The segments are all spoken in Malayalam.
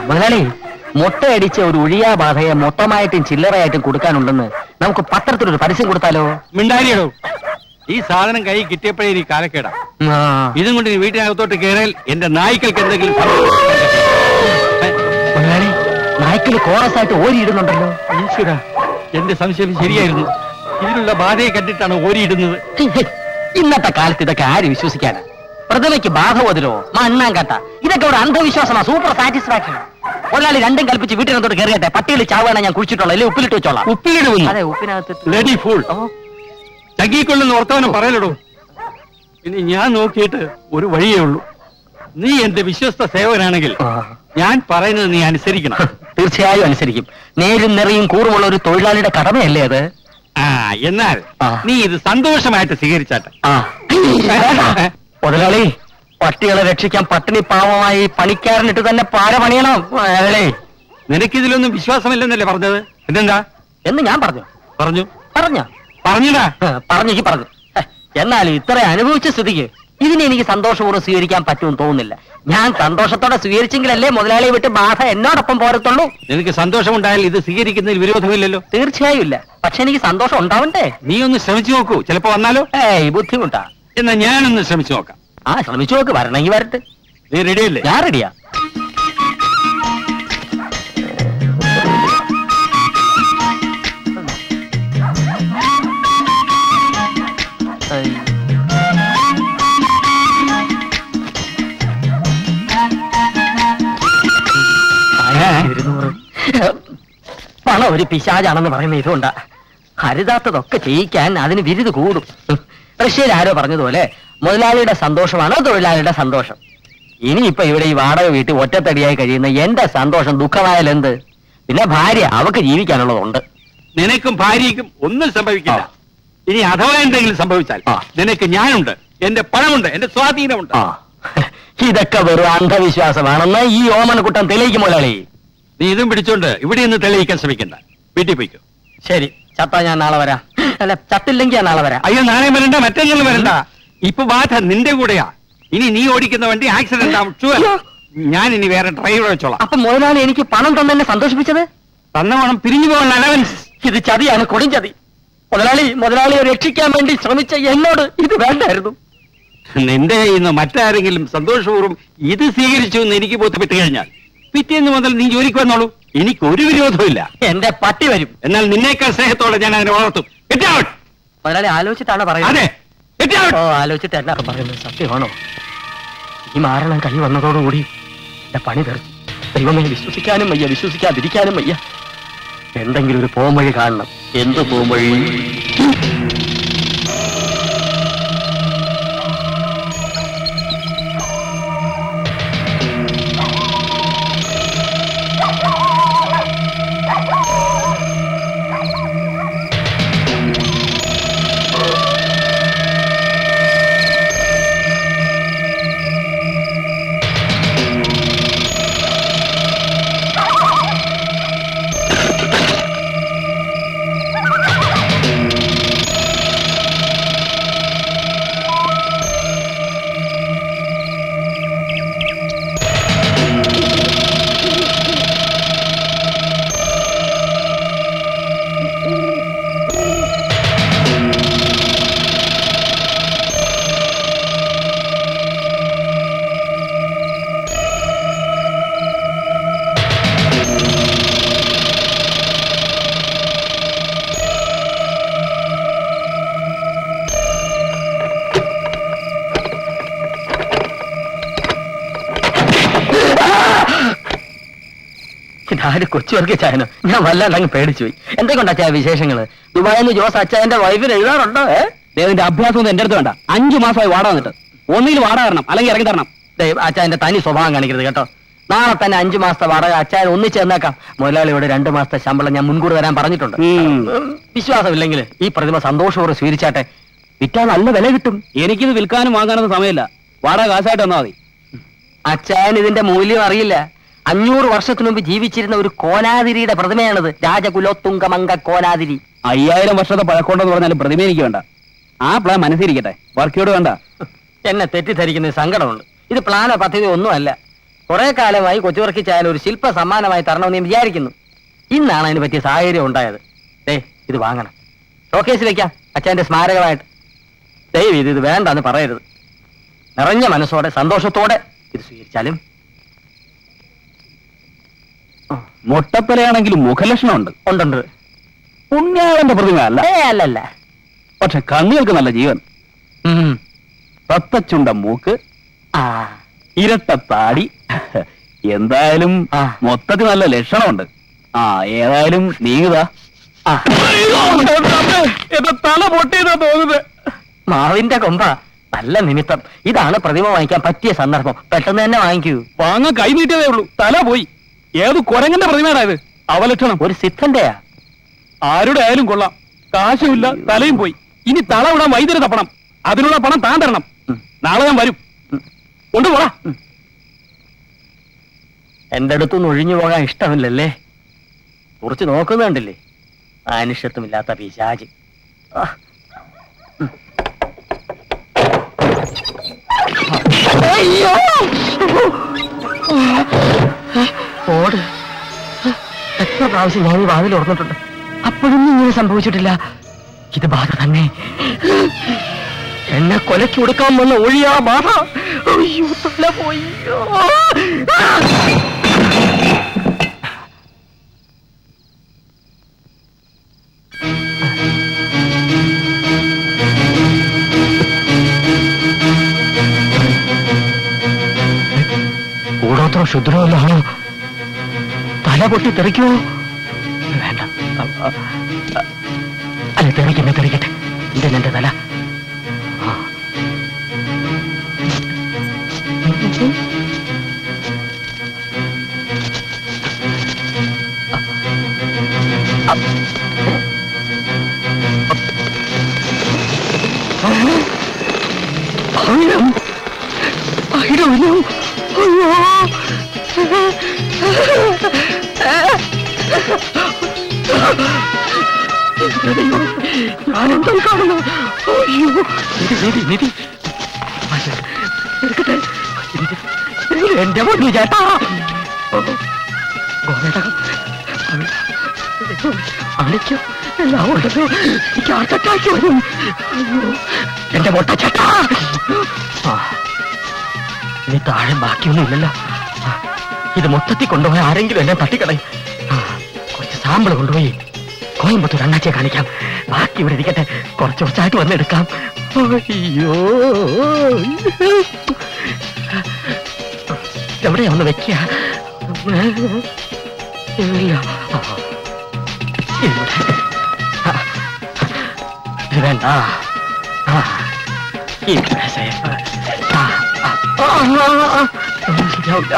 മുതലാളി, മുട്ടയടിച്ച ഒരു ഒഴിയാ ബാധയെ മൊത്തമായിട്ടും ചില്ലറയായിട്ടും കൊടുക്കാനുണ്ടെന്ന് നമുക്ക് പത്രത്തിലൊരു പരസ്യം കൊടുത്താലോ? മിണ്ടാരിയോ, ഈ സാധനം കൈ കിട്ടിയപ്പോഴേ നീ കാലക്കേടാ. ഇതും കൊണ്ട് നീ വീട്ടിനകത്തോട്ട് കയറിയാൽ എന്റെ നായ്ക്കൾക്ക് എന്തെങ്കിലും മുതലാളി, നായ്ക്കള് കോറസ് ആയിട്ട് ഓരിയിടുന്നുണ്ടല്ലോ. ഈശ്വര, എന്റെ സംശയം ശരിയായിരുന്നു. ഇതിലുള്ള ബാധയെ കണ്ടിട്ടാണ് ഓരിയിടുന്നത്. ഇന്നത്തെ കാലത്ത് ഇതൊക്കെ ആര് വിശ്വസിക്കാനാ? പ്രതിമയ്ക്ക് ബാധ പോതിലോ മണ്ണാങ്കട്ട, ഇതൊക്കെ ഒരു അന്ധവിശ്വാസമാ. Super satisfaction. ഒരാളി രണ്ടും കൽപ്പിച്ച് വീട്ടിനകത്തോട്ട് കയറിയട്ടെ. പട്ടികൾ ചാവാണ് ഞാൻ കുഴിച്ചിട്ടുള്ള, അല്ലെ ഉപ്പിലിട്ട് വെച്ചോളാം. ഉപ്പിലിടുന്നു? അതെ, ഉപ്പിനകത്ത്. Bloody fool. ചകിക്കൊള്ളുന്ന വർത്തമാനം പറയലടോ. ഇനി ഞാൻ നോക്കിയിട്ട് ഒരു വഴിയേ ഉള്ളൂ. നീ എന്റെ വിശ്വസ്ത സേവകനാണെങ്കിൽ ഞാൻ പറയുന്നത് നീ അനുസരിക്കണം. തീർച്ചയായും അനുസരിക്കും. നേരും നിറയും കൂറുമുള്ള ഒരു തൊഴിലാളിയുടെ കടമയല്ലേ അത്? എന്നാൽ നീ ഇത് സന്തോഷമായിട്ട് സ്വീകരിച്ചാട്ടെ. മുതലാളി, പട്ടികളെ രക്ഷിക്കാൻ പട്ടിണി പാവമായി പണിക്കാരനിട്ട് തന്നെ പാര പണിയണം. നിനക്കിതിലൊന്നും വിശ്വാസമില്ലെന്നല്ലേ പറഞ്ഞത്? എന്തെന്താ എന്ന് ഞാൻ പറഞ്ഞു. പറഞ്ഞടാ. പറഞ്ഞു. എന്നാലും ഇത്ര അനുഭവിച്ച സ്ഥിതിക്ക് ഇതിനെ എനിക്ക് സന്തോഷപൂർവ്വം സ്വീകരിക്കാൻ പറ്റുമെന്ന് തോന്നുന്നില്ല. ഞാൻ സന്തോഷത്തോടെ സ്വീകരിച്ചെങ്കിലല്ലേ മുതലാളിയെ വിട്ട് ബാധ എന്നോടൊപ്പം പോരത്തുള്ളൂ. നിനക്ക് സന്തോഷമുണ്ടായാൽ ഇത് സ്വീകരിക്കുന്നതിൽ വിരോധമില്ലല്ലോ. തീർച്ചയായും ഇല്ല. പക്ഷെ എനിക്ക് സന്തോഷം ഉണ്ടാവണ്ടേ? നീ ഒന്ന് ശ്രമിച്ചു നോക്കൂ, ചിലപ്പോ വന്നാലോ. ബുദ്ധിമുട്ടാ. എന്നാ ഞാനൊന്ന് ശ്രമിച്ചു നോക്കാം. ശ്രമിച്ചു നോക്ക്. വരണമെങ്കിൽ വരട്ടെ. നീ റെഡിയല്ലേ? ഞാൻ റെഡിയാ. പണം ഒരു പിശാചാണെന്ന് പറയുന്ന ഇതുകൊണ്ടാ. ഹരിതാത്തതൊക്കെ ചെയ്യിക്കാൻ അതിന് വിരുത് കൂടും. റഷ്യയിൽ ആരോ പറഞ്ഞതുപോലെ മുതലാളിയുടെ സന്തോഷമാണ് തൊഴിലാളിയുടെ സന്തോഷം. ഇനിയിപ്പൊ ഇവിടെ ഈ വാടക വീട്ടിൽ ഒറ്റത്തടിയായി കഴിയുന്ന എന്റെ സന്തോഷം ദുഃഖമായാലെന്ത്? പിന്നെ ഭാര്യ, അവക്ക് ജീവിക്കാനുള്ളതുണ്ട്. നിനക്കും ഭാര്യയ്ക്കും ഒന്നും സംഭവിക്കില്ല. ഇനി അഥവാ എന്തെങ്കിലും സംഭവിച്ചാൽ നിനക്ക് ഞാനുണ്ട്, എന്റെ പണമുണ്ട്, എന്റെ സ്വാധീനമുണ്ട്. ഇതൊക്കെ വെറും അന്ധവിശ്വാസമാണെന്ന് ഈ ഓമനക്കുട്ടൻ തെളിയിക്കും മുതലാളി. നീ ഇതും പിടിച്ചോണ്ട് ഇവിടെ നിന്ന് തെളിയിക്കാൻ ശ്രമിക്കണ്ട. വീട്ടിൽ പോയിക്കോ. ശരി, ചത്താ ഞാൻ നാളെ വരാം. അല്ല, ചത്തില്ലെങ്കിൽ ഞാൻ നാളെ വരാം. അയ്യോ, നാളെ വരണ്ട, മറ്റന്നാൾ വരണ്ട. ഇപ്പൊ ബാധ നിന്റെ കൂടെയാ. ഇനി നീ ഓടിക്കുന്ന വണ്ടി ആക്സിഡന്റ് ആവും. ഞാൻ ഇനി വേറെ ഡ്രൈവറെ വെച്ചോളാം. അപ്പൊ മുതലാളി എനിക്ക് പണം തന്നെ സന്തോഷിപ്പിച്ചത്? തന്ന പണം പിരിഞ്ഞു പോകാൻ അലവൻസ്. ഇത് ചതിയാണ്, കൊടും ചതി. മുതലാളിയെ രക്ഷിക്കാൻ വേണ്ടി ശ്രമിച്ച എന്നോട് ഇത് വേണ്ടായിരുന്നു. നിന്റെ ഇന്ന് മറ്റാരെങ്കിലും സന്തോഷപൂർവ്വം ഇത് സ്വീകരിച്ചു എന്ന് എനിക്ക് ബോധ്യപ്പെട്ട് കഴിഞ്ഞാൽ പിറ്റേന്ന് മുതൽ നീ ജോലിക്ക് വന്നോളൂ. എനിക്കൊരു വിരോധമില്ല. എന്റെ പട്ടി വരും. എന്നാൽ നിന്നേക്കാൾ സ്നേഹത്തോടെ ഞാൻ അതിനെ വളർത്തും. മുതലാളി ആലോചിച്ചിട്ടാണ് പറയുന്നത്? ആലോചിച്ചിട്ട് എന്നാ പറയുന്നത്? സത്യമാണോ? ഈ മാരണം കൈ വന്നതോടുകൂടി എന്റെ പണി തീർന്നു. ദൈവമേ, വിശ്വസിക്കാനും വയ്യ, വിശ്വസിക്കാതിരിക്കാനും വയ്യ. എന്തെങ്കിലും ഒരു പോംവഴി കാണണം. എന്ത് പോംവഴി? ഇതാര് കൊച്ചുവർക്ക് ചായനോ? ഞാൻ വല്ലാണ്ട് അങ്ങ് പേടിച്ചു പോയി. എന്തൊക്കെയുണ്ട് അച്ചായ വിശേഷങ്ങള്? ദുബായിൽ നിന്ന് ജോസ് അച്ചായന്റെ വൈഫിന് എഴുതാറുണ്ടോ? ദേവന്റെ അഭ്യാസം എന്റെ അടുത്ത് വേണ്ട. 5 മാസമായി വാടക വന്നിട്ട്. ഒന്നിൽ വാടക തരണം, അല്ലെങ്കിൽ ഇറങ്ങി തരണം. അച്ചായന്റെ തനി സ്വഭാവം കാണിക്കരുത് കേട്ടോ. നാളെ തന്നെ 5 മാസത്തെ വാടക അച്ചായൻ ഒന്നിച്ച് തന്നേക്കാം. മുതലാളിയോട് 2 മാസത്തെ ശമ്പളം ഞാൻ മുൻകൂർ തരാൻ പറഞ്ഞിട്ടുണ്ട്. വിശ്വാസമില്ലെങ്കിൽ ഈ പ്രതിമ സന്തോഷപൂർവ്വം സ്വീകരിച്ചാട്ടെ. വിറ്റാൽ നല്ല വില കിട്ടും. എനിക്കിത് വിൽക്കാനും വാങ്ങാനൊന്നും സമയമില്ല. വാടക കാശായിട്ട് വന്നാൽ മതി. അച്ചായൻ ഇതിന്റെ മൂല്യം അറിയില്ല. 500 വർഷത്തിനു മുമ്പ് ജീവിച്ചിരുന്ന ഒരു കോനാതിരിയുടെ പ്രതിമയാണിത്. രാജകുലോത്തുംഗമംഗ കോനാതിരി. 5000 വർഷത്തെ പഴക്കമുണ്ടെന്ന് പറഞ്ഞാലും പ്രതിമ എനിക്ക് വേണ്ട. ആ പ്ലാൻ മനസ്സിരിക്കട്ടെ, വർക്കിയോട് വേണ്ട. എന്നെ തെറ്റിദ്ധരിക്കുന്ന സങ്കടമുണ്ട്. ഇത് പ്ലാനോ പദ്ധതിയോ ഒന്നുമല്ല. കുറെ കാലമായി കൊച്ചുവർക്കി ചായാലും ഒരു ശില്പ സമ്മാനമായി തരണമെന്ന് ഞാൻ വിചാരിക്കുന്നു. ഇന്നാണ് അതിന് പറ്റിയ സാഹചര്യം ഉണ്ടായത്. ദേ ഇത് വാങ്ങണം, ഷോക്കേസിൽ വെക്കാം അച്ഛന്റെ സ്മാരകമായിട്ട്. ദയവ് ഇത് വേണ്ടെന്ന് പറയരുത്. നിറഞ്ഞ മനസ്സോടെ സന്തോഷത്തോടെ ഇത് സ്വീകരിച്ചാലും. മുട്ടപ്പലയാണെങ്കിലും മുഖലക്ഷണമുണ്ട്. ഉണ്ടുണ്ട്. പുണ്യാളന്റെ പ്രതിമ അല്ല. അല്ലല്ല. പക്ഷെ കണ്ണുകൾക്ക് നല്ല ജീവൻ. തത്തച്ചുണ്ട മൂക്ക്, ആ ഇരട്ട താടി. എന്തായാലും മൊത്തത്തിൽ നല്ല ലക്ഷണമുണ്ട്. ഏതായാലും നീങ്ങുതാ. തല പൊട്ടിയതാ തോന്നുന്നത്. മാവിന്റെ കൊമ്പ, നല്ല നിമിത്തം. ഇതാണ് പ്രതിമ വാങ്ങിക്കാൻ പറ്റിയ സന്ദർഭം. പെട്ടെന്ന് തന്നെ വാങ്ങിക്കൂ. വാങ്ങാൻ കൈ നീട്ടിയതേ ഉള്ളൂ, തല പോയി. ഏത് കുരങ്ങന്റെ പ്രതിമയാണത്? അവലക്ഷണം. ഒരു സിദ്ധന്റെയാ. ആരുടെ ആയാലും കൊള്ളാം. കാശുമില്ല, തലയും പോയി. ഇനി തള വിടാൻ വൈദ്യുതി തപ്പണം. അതിനുള്ള പണം താൻ തരണം. നാളെ ഞാൻ വരും. കൊണ്ടുപോടാ. എന്റെ അടുത്തൊന്നും ഒഴിഞ്ഞു പോകാൻ ഇഷ്ടമില്ലല്ലേ? കുറിച്ച് നോക്കുന്നുണ്ടല്ലേ? ആനുഷ്യത്വമില്ലാത്ത പിശാച്. അയ്യോ, ഓട്. എത്ര പ്രാവശ്യം ഞാൻ ഈ വാതിൽ ഓർന്നിട്ടുണ്ട്, അപ്പോഴൊന്നും ഇങ്ങനെ സംഭവിച്ചിട്ടില്ല. ഇത് ബാധ തന്നെ. എന്നെ കൊലയ്ക്ക് കൊടുക്കാൻ വന്ന ഒഴിയാ ബാധ. അയ്യോ, തല പോയി. കൂടോത്രം ശുദ്രമല്ലാണോ? തല പൊട്ടി തെറിക്കോ? വേണ്ട, അല്ല, തെറിക്കട്ടെ. ഇതെന്നെ തല. ഞാനെന്താ കാണുന്നു? അയ്യോ, നിധി എടുക്കട്ടെ. എന്റെ പൊന്നു ചേട്ടാ, അണിക്കോ എല്ലാം ഉണ്ടല്ലോ. എനിക്ക് ഹാർട്ട് അറ്റാക്ക് വരും. അയ്യോ, എന്റെ പൊട്ട ചേട്ടാ. ഇനി താഴെ ബാക്കിയൊന്നും ഇല്ലല്ലോ. ഇത് മൊത്തത്തിൽ കൊണ്ടുപോയി ആരെങ്കിലും എന്നെ തട്ടിക്കളയും. കുറച്ച് സാമ്പിൾ കൊണ്ടുപോയി കോയമ്പത്തൂർ അണ്ണാച്ചിയെ കാണിക്കാം. ബാക്കി ഇവിടെ ഇരിക്കട്ടെ, കുറച്ചായിട്ട് വന്നെടുക്കാം. അയ്യോ, എവിടെയാ ഒന്ന് വെക്കുക? ഇല്ല, ഇവിടെ. ഇത് വേണ്ട. ഇവിടെ സേഫ്. ശരിയാവില്ല.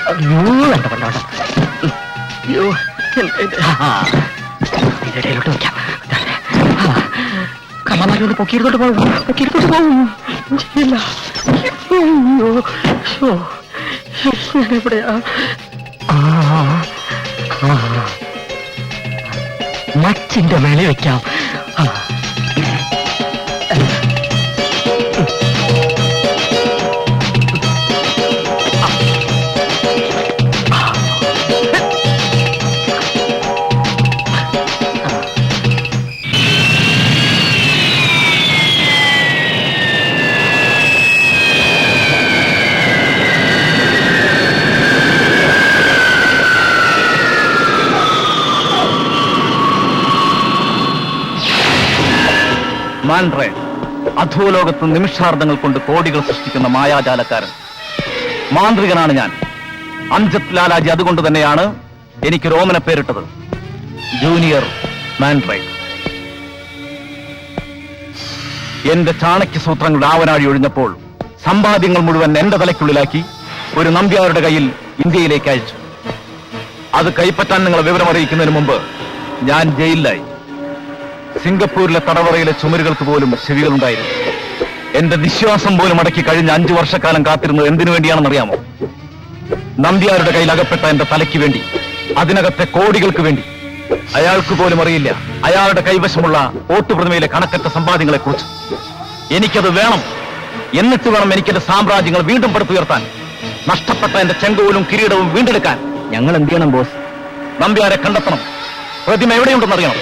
അയ്യോ, വേണ്ട. അയ്യോ, ഇതിടയിലോട്ട് വെക്കാം. കള്ളമാരോട് പൊക്കിയെടുത്തോട്ട് പോകും. ചെയ്യില്ല. അയ്യോ, എവിടെയാ? മച്ചിന്റെ മേലെ വെക്കാം. മാൻഡ്രേ, അധോലോകത്ത് നിമിഷാർദ്ധങ്ങൾ കൊണ്ട് കോടികൾ സൃഷ്ടിക്കുന്ന മായാജാലക്കാരൻ. മാന്ത്രികനാണ് ഞാൻ. അംജദ് ലാലാജി അതുകൊണ്ട് തന്നെയാണ് എനിക്ക് ഓമന പേരിട്ടത്, ജൂനിയർ മാൻഡ്രേ. എന്റെ ചാണക്യ സൂത്രങ്ങളുടെ ആവനാഴി ഒഴിഞ്ഞപ്പോൾ സമ്പാദ്യങ്ങൾ മുഴുവൻ എന്റെ തലയ്ക്കുള്ളിലാക്കി ഒരു നമ്പ്യാരുടെ കയ്യിൽ ഇന്ത്യയിലേക്ക് അയച്ചു. അത് കൈപ്പറ്റാൻ നിങ്ങളെ വിവരം അറിയിക്കുന്നതിന് മുമ്പ് ഞാൻ ജയിലിലായി. സിംഗപ്പൂരിലെ തടവറയിലെ ചുമരുകൾക്ക് പോലും ചെവികളുണ്ടായിരുന്നു. എന്റെ വിശ്വാസം പോലും അടക്കി കഴിഞ്ഞ 5 വർഷക്കാലം കാത്തിരുന്നത് എന്തിനു വേണ്ടിയാണെന്നറിയാമോ? നമ്പ്യാരുടെ കയ്യിൽ അകപ്പെട്ട എന്റെ തലയ്ക്ക് വേണ്ടി, അതിനകത്തെ കോടികൾക്ക് വേണ്ടി. അയാൾക്ക് പോലും അറിയില്ല അയാളുടെ കൈവശമുള്ള ഓട്ടുപ്രതിമയിലെ കണക്കറ്റ സമ്പാദ്യങ്ങളെ കുറിച്ച്. എനിക്കത് വേണം. എന്നിട്ട് വേണം എനിക്ക് എന്റെ സാമ്രാജ്യങ്ങൾ വീണ്ടും പടുത്തുയർത്താൻ. നഷ്ടപ്പെട്ട എന്റെ ചെങ്കോലും കിരീടവും വീണ്ടെടുക്കാൻ. ഞങ്ങൾ എന്ത് ചെയ്യണം ബോസ്? നമ്പ്യാരെ കണ്ടെത്തണം. പ്രതിമ എവിടെയുണ്ടെന്നറിയണം.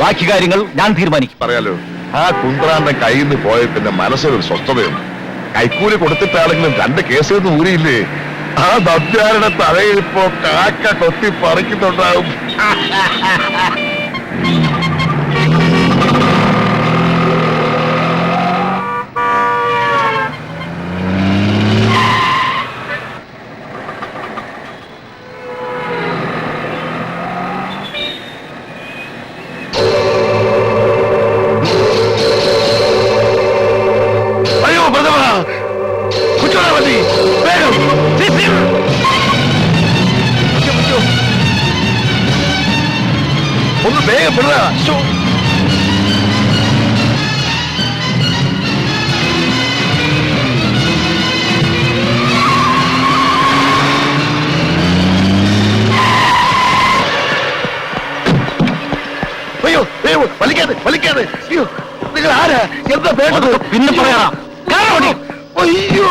ബാക്കി കാര്യങ്ങൾ ഞാൻ തീരുമാനിക്കും. പറയാലോ, ആ കുന്ത്രാന്റെ കയ്യിൽ നിന്ന് പോയ പിന്നെ മനസ്സിലൊരു സ്വസ്ഥതയുണ്ട്. കൈക്കൂലി കൊടുത്തിട്ടാണെങ്കിലും 2 കേസിൽ നിന്ന് ഊരിയില്ലേ? ആ നമ്പ്യാരുടെ തലയിൽ ഇപ്പോ കാക്ക കൊത്തി പറിക്കുന്നുണ്ടാവും. അയ്യോ പ്രഥമ, കുറ്റോടാ മതി, വേഗം സിസിൽ. ഒന്ന് വേഗം പെടുക. അയ്യോ അയ്യോ, വലിക്കാതെ വലിക്കാതെ. അയ്യോ, നിങ്ങൾ ആരാ? എന്താ വേണ്ടത്? പിന്നെ പറയാം. അയ്യോ